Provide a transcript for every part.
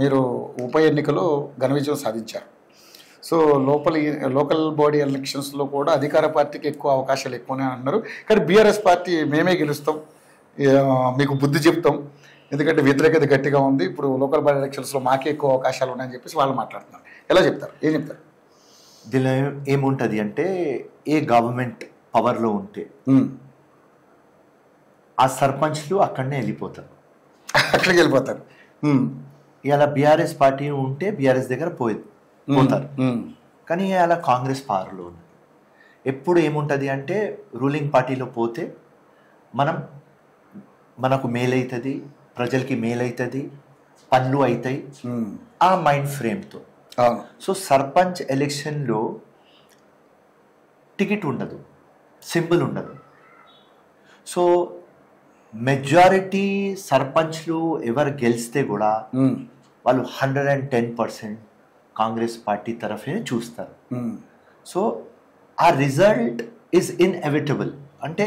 మీరు ఉప ఎన్నికలో ఘన విజయం సాధించారు. సో లోకల్ బాడీ ఎలక్షన్స్లో కూడా అధికార పార్టీకి ఎక్కువ అవకాశాలు ఎక్కువనే అన్నారు. కానీ బీఆర్ఎస్ పార్టీ మేమే గెలుస్తాం, మీకు బుద్ధి చెప్తాం, ఎందుకంటే వ్యతిరేకత గట్టిగా ఉంది, ఇప్పుడు లోకల్ బాడీ ఎలక్షన్స్లో మాకే ఎక్కువ అవకాశాలు ఉన్నాయని చెప్పేసి వాళ్ళు మాట్లాడుతున్నారు. ఎలా చెప్తారు, ఏం చెప్తారు? దీనిలో ఏముంటుంది అంటే, ఏ గవర్నమెంట్ పవర్లో ఉంటే ఆ సర్పంచ్లు అక్కడనే వెళ్ళిపోతారు, అక్కడికి వెళ్ళిపోతారు. ఇలా బీఆర్ఎస్ పార్టీ ఉంటే బీఆర్ఎస్ దగ్గర పోతారు. కానీ అలా కాంగ్రెస్ పవర్లో ఉంది. ఎప్పుడు ఏముంటుంది అంటే, రూలింగ్ పార్టీలో పోతే మనకు మేలవుతుంది, ప్రజలకి మేలవుతుంది, పనులు అవుతాయి, ఆ మైండ్ ఫ్రేమ్తో. సో సర్పంచ్ ఎలక్షన్లో టికెట్ ఉండదు, సింబల్ ఉండదు. సో మెజారిటీ సర్పంచ్లు ఎవరు గెలిస్తే కూడా వాళ్ళు 110% కాంగ్రెస్ పార్టీ తరఫే చూస్తారు. సో ఆ రిజల్ట్ ఈజ్ ఇన్ఎవిటబుల్, అంటే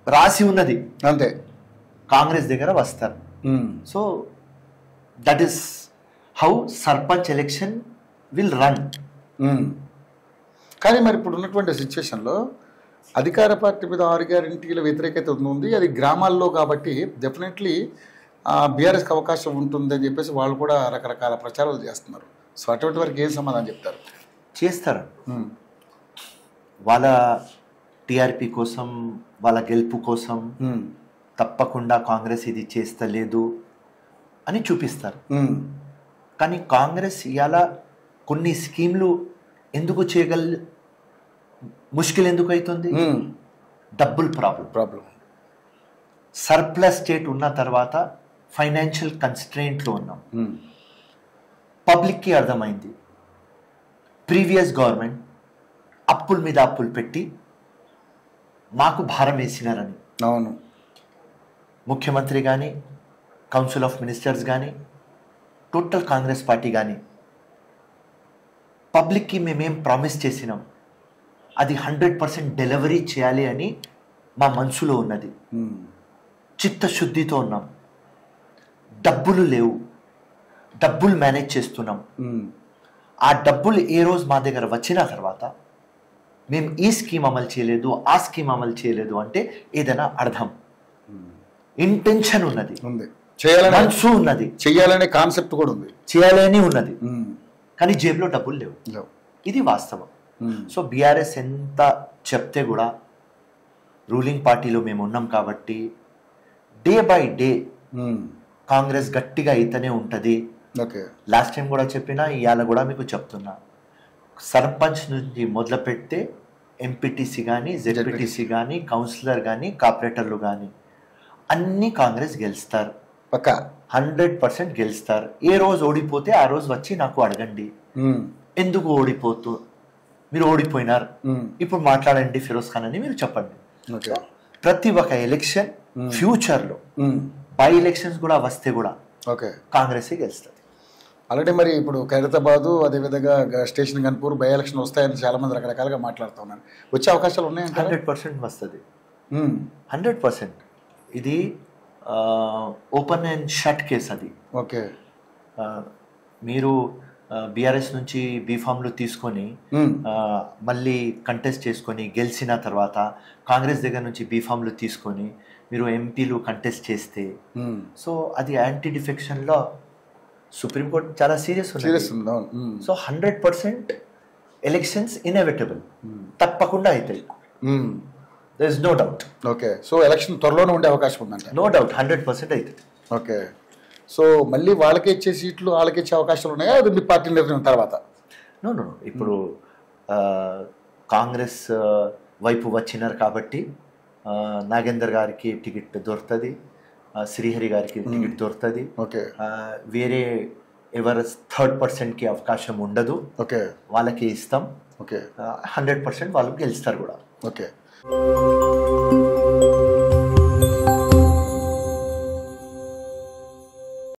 రాసి ఉన్నది, అంతే, కాంగ్రెస్ దగ్గర వస్తారు. So that is how sarpanch election will run. కానీ మరి ఇప్పుడు ఉన్నటువంటి సిచ్యువేషన్లో అధికార పార్టీ మీద 6 గ్యారెంటీల వ్యతిరేకత ఉంది, అది గ్రామాల్లో కాబట్టి డెఫినెట్లీ బీఆర్ఎస్కి అవకాశం ఉంటుందని చెప్పేసి వాళ్ళు కూడా రకరకాల ప్రచారాలు చేస్తున్నారు. సో అటువంటి వరకు ఏం సమాధానం చెప్తారు? చేస్తారు, వాళ్ళ టీఆర్పీ కోసం, వాళ్ళ గెలుపు కోసం తప్పకుండా కాంగ్రెస్ ఇది చేస్తలేదు అని చూపిస్తారు. కానీ కాంగ్రెస్ ఇవాళ కొన్ని స్కీమ్లు ఎందుకు ముష్కిల్ ఎందుకు అవుతుంది? డబ్బుల్ ప్రాబ్లం. సర్ప్లస్ స్టేట్ ఉన్న తర్వాత ఫైనాన్షియల్ కన్స్ట్రెయింట్లో ఉన్నాం. పబ్లిక్కి అర్థమైంది, ప్రీవియస్ గవర్నమెంట్ అప్పుల మీద అప్పులు పెట్టి మాకు భారం వేసినారని. అవును, ముఖ్యమంత్రి కానీ, కౌన్సిల్ ఆఫ్ మినిస్టర్స్ కానీ, టోటల్ కాంగ్రెస్ పార్టీ కానీ పబ్లిక్కి మేమేం ప్రామిస్ చేసినాం అది 100% డెలివరీ చేయాలి అని మా మనసులో ఉన్నది. చిత్తశుద్ధితో ఉన్నాం. డబ్బులు లేవు, డబ్బులు మేనేజ్ చేస్తున్నాం. ఆ డబ్బులు ఏ రోజు మా దగ్గర వచ్చిన తర్వాత మేము ఈ స్కీమ్ అమలు చేయలేదు, ఆ స్కీమ్ అమలు చేయలేదు అంటే ఏదైనా అర్థం, ఇంటెన్షన్ ఉన్నది, మనసు ఉన్నది, చేయాలనే కాన్సెప్ట్ కూడా ఉంది, చేయాలని ఉన్నది, కానీ జేబులో డబ్బులు లేవు. ఇది వాస్తవం. సో బీఆర్ఎస్ ఎంత చెప్తే కూడా రూలింగ్ పార్టీలో మేము ఉన్నాం కాబట్టి డే బై డే కాంగ్రెస్ గట్టిగా అయితేనే ఉంటుంది. లాస్ట్ టైం కూడా చెప్పినా, ఇవాళ కూడా మీకు చెప్తున్నా, సర్పంచ్ నుంచి మొదలు పెడితే ఎంపీటీసీ కానీ, జెడ్పీటీసీ కానీ, కౌన్సిలర్ కానీ, కార్పొరేటర్లు కానీ అన్నీ కాంగ్రెస్ గెలుస్తారు, పక్కా 100% గెలుస్తారు. ఏ రోజు ఓడిపోతే ఆ రోజు వచ్చి నాకు అడగండి, ఎందుకు మీరు ఓడిపోయినారు, ఇప్పుడు మాట్లాడండి ఫిరోజ్ ఖాన్ అని మీరు చెప్పండి. ప్రతి ఒక్క ఎలక్షన్ ఫ్యూచర్లో బై ఎలక్షన్స్ కూడా వస్తే కూడా కాంగ్రెస్ గెలుస్తుంది. ఆల్రెడీ మరి ఇప్పుడు ఖైరతాబాదు, అదేవిధంగా స్టేషన్ గన్పూర్ బై ఎలక్షన్ వస్తాయని చాలా మంది రకరకాలుగా మాట్లాడుతూ ఉన్నారు. వచ్చే అవకాశాలు ఉన్నాయి? 100% వస్తుంది, 100%. ఇది ఓపెన్ అండ్ షట్ కేస్ అది. ఓకే, మీరు బీఆర్ఎస్ నుంచి బీఫామ్లు తీసుకొని మళ్ళీ కంటెస్ట్ చేసుకొని గెలిచిన తర్వాత కాంగ్రెస్ దగ్గర నుంచి బీఫామ్లు తీసుకొని మీరు ఎంపీలు కంటెస్ట్ చేస్తే, సో అది యాంటీ డిఫెక్షన్లో సుప్రీంకోర్టు చాలా సీరియస్ ఉంది. సో 100% ఎలక్షన్స్ ఇన్ఎవిటబుల్, తప్పకుండా అవుతాయి, there is no doubt. Okay, so election త్వరలోనే ఉండే అవకాశం ఉందంట? నో డౌట్, 100% అవుతుంది. ఓకే, సో మళ్ళీ వాళ్ళకి ఇచ్చే సీట్లు వాళ్ళకి ఇచ్చే అవకాశాలు ఉన్నాయా, అది మీ పార్టీ నిర్ణయం తర్వాత? నో, ఇప్పుడు కాంగ్రెస్ వైపు వచ్చినారు కాబట్టి నాగేందర్ గారికి టికెట్ దొరుకుతుంది, శ్రీహరి గారికి టికెట్ దొరుకుతుంది. ఓకే, వేరే ఎవరు థర్డ్ పర్సన్కి అవకాశం ఉండదు. ఓకే, వాళ్ళకి ఇస్తాం. ఓకే, 100% వాళ్ళు గెలుస్తారు కూడా. ఓకే.